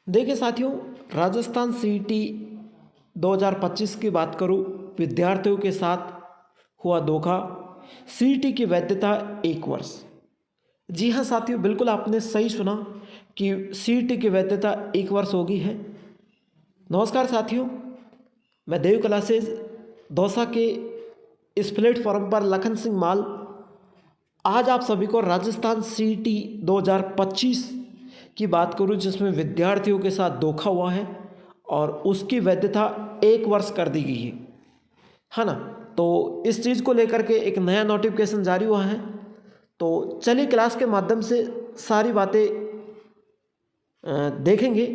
देखिए साथियों, राजस्थान सीईटी 2025 की बात करूं, विद्यार्थियों के साथ हुआ धोखा। सीईटी की वैधता 1 वर्ष। जी हाँ साथियों, बिल्कुल आपने सही सुना कि सीईटी की वैधता 1 वर्ष हो गई है। नमस्कार साथियों, मैं देव क्लासेज दौसा के इस प्लेटफॉर्म पर लखन सिंह माल आज आप सभी को राजस्थान सीईटी 2025 की बात करूं, जिसमें विद्यार्थियों के साथ धोखा हुआ है और उसकी वैधता 1 वर्ष कर दी गई है ना। तो इस चीज़ को लेकर के एक नया नोटिफिकेशन जारी हुआ है। तो चलिए क्लास के माध्यम से सारी बातें देखेंगे।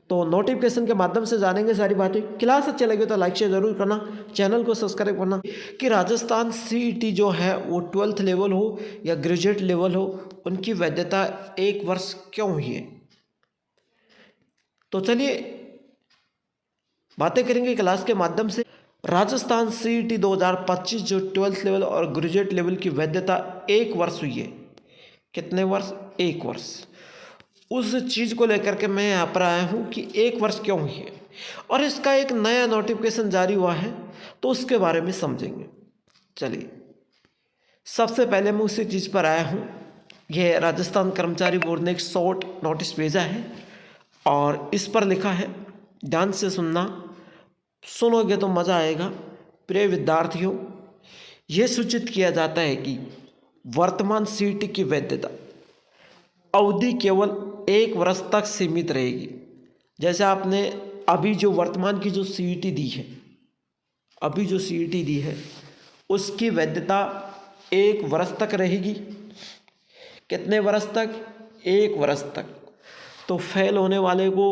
तो नोटिफिकेशन के माध्यम से जानेंगे सारी बातें। क्लास अच्छी लगे तो लाइक शेयर जरूर करना, चैनल को सब्सक्राइब करना। कि राजस्थान सीईटी जो है वो 12th लेवल हो या ग्रेजुएट लेवल हो, उनकी वैधता 1 वर्ष क्यों हुई है। तो चलिए बातें करेंगे क्लास के माध्यम से। राजस्थान सीईटी 2025 जो 12th लेवल और ग्रेजुएट लेवल की वैधता 1 वर्ष हुई है। कितने वर्ष? 1 वर्ष। उस चीज़ को लेकर के मैं यहाँ पर आया हूँ कि 1 वर्ष क्यों हुई है और इसका एक नया नोटिफिकेशन जारी हुआ है, तो उसके बारे में समझेंगे। चलिए, सबसे पहले मैं उसी चीज़ पर आया हूँ। यह राजस्थान कर्मचारी बोर्ड ने एक शॉर्ट नोटिस भेजा है और इस पर लिखा है, ध्यान से सुनना, सुनोगे तो मज़ा आएगा। प्रिय विद्यार्थियों, ये सूचित किया जाता है कि वर्तमान सीईटी की वैधता अवधि केवल 1 वर्ष तक सीमित रहेगी। जैसे आपने अभी जो वर्तमान की जो सीईटी दी है, अभी जो सीईटी दी है उसकी वैधता 1 वर्ष तक रहेगी। कितने वर्ष तक? 1 वर्ष तक। तो फेल होने वाले को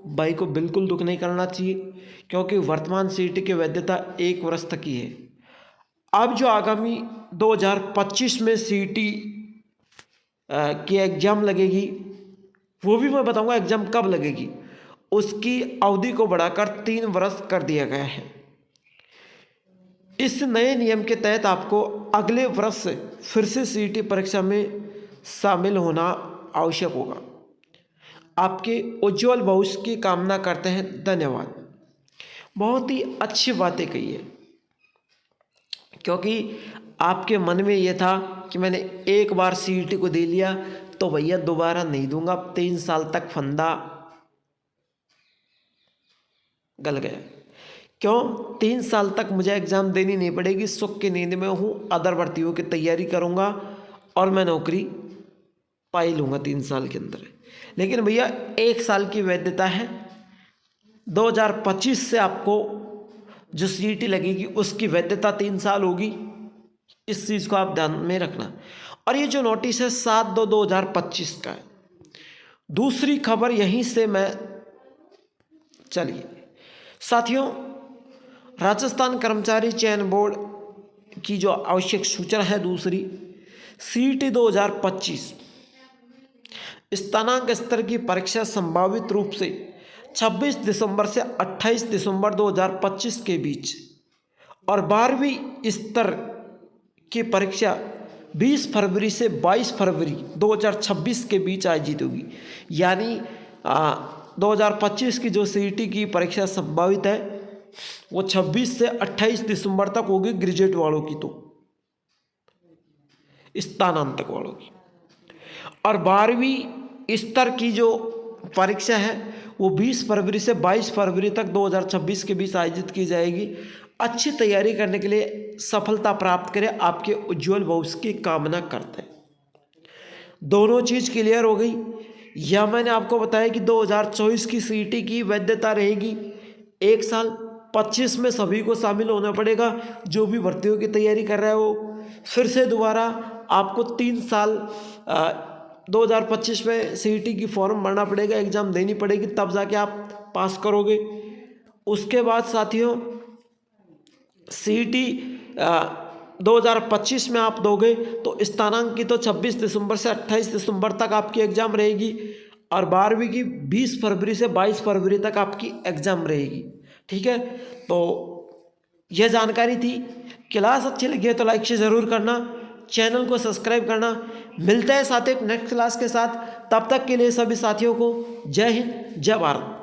भाई को बिल्कुल दुख नहीं करना चाहिए, क्योंकि वर्तमान सीईटी की वैधता 1 वर्ष तक ही है। अब जो आगामी 2025 में सीईटी की एग्ज़ाम लगेगी, वो भी मैं बताऊंगा एग्ज़ाम कब लगेगी। उसकी अवधि को बढ़ाकर 3 वर्ष कर दिया गया है। इस नए नियम के तहत आपको अगले वर्ष फिर से सीईटी परीक्षा में शामिल होना आवश्यक होगा। आपके उज्जवल भविष्य की कामना करते हैं। धन्यवाद। बहुत ही अच्छी बातें कही है, क्योंकि आपके मन में ये था कि मैंने एक बार सीईटी को दे लिया तो भैया दोबारा नहीं दूंगा, 3 साल तक फंदा गल गया। क्यों? 3 साल तक मुझे एग्ज़ाम देनी नहीं पड़ेगी, सुख की नींद में हूँ, अदर भर्तियों की तैयारी करूँगा और मैं नौकरी पाई लूँगा 3 साल के अंदर। लेकिन भैया 1 साल की वैधता है। 2025 से आपको जो सीईटी लगेगी उसकी वैधता 3 साल होगी। इस चीज़ को आप ध्यान में रखना। और ये जो नोटिस है 7/2/2025 का है। दूसरी खबर यहीं से मैं, चलिए साथियों, राजस्थान कर्मचारी चयन बोर्ड की जो आवश्यक सूचना है दूसरी, सीईटी 2025 स्नातक स्तर की परीक्षा संभावित रूप से 26 दिसंबर से 28 दिसंबर 2025 के बीच और 12वीं स्तर की परीक्षा 20 फरवरी से 22 फरवरी 2026 के बीच आयोजित होगी। यानी 2025 की जो सीईटी की परीक्षा संभावित है वो 26 से 28 दिसंबर तक होगी ग्रेजुएट वालों की, तो स्नातक वालों की। और 12वीं स्तर की जो परीक्षा है वो 20 फरवरी से 22 फरवरी तक 2026 के बीच आयोजित की जाएगी। अच्छी तैयारी करने के लिए सफलता प्राप्त करें, आपके उज्जवल भविष्य की कामना करते हैं। दोनों चीज़ क्लियर हो गई। या मैंने आपको बताया कि 2024 की सीईटी की वैधता रहेगी 1 साल। 25 में सभी को शामिल होना पड़ेगा, जो भी भर्तियों की तैयारी कर रहा है वो। फिर से दोबारा आपको 3 साल 2025 में सीईटी की फॉर्म भरना पड़ेगा, एग्ज़ाम देनी पड़ेगी, तब जाके आप पास करोगे। उसके बाद साथियों सीईटी 2025 में आप दोगे तो स्नातक की तो 26 दिसंबर से 28 दिसंबर तक आपकी एग्ज़ाम रहेगी और 12वीं की 20 फरवरी से 22 फरवरी तक आपकी एग्ज़ाम रहेगी। ठीक है, तो यह जानकारी थी। क्लास अच्छी लगी है तो लाइक से ज़रूर करना। चैनल को सब्सक्राइब करना। मिलते हैं साथियों नेक्स्ट क्लास के साथ, तब तक के लिए सभी साथियों को जय हिंद जय भारत।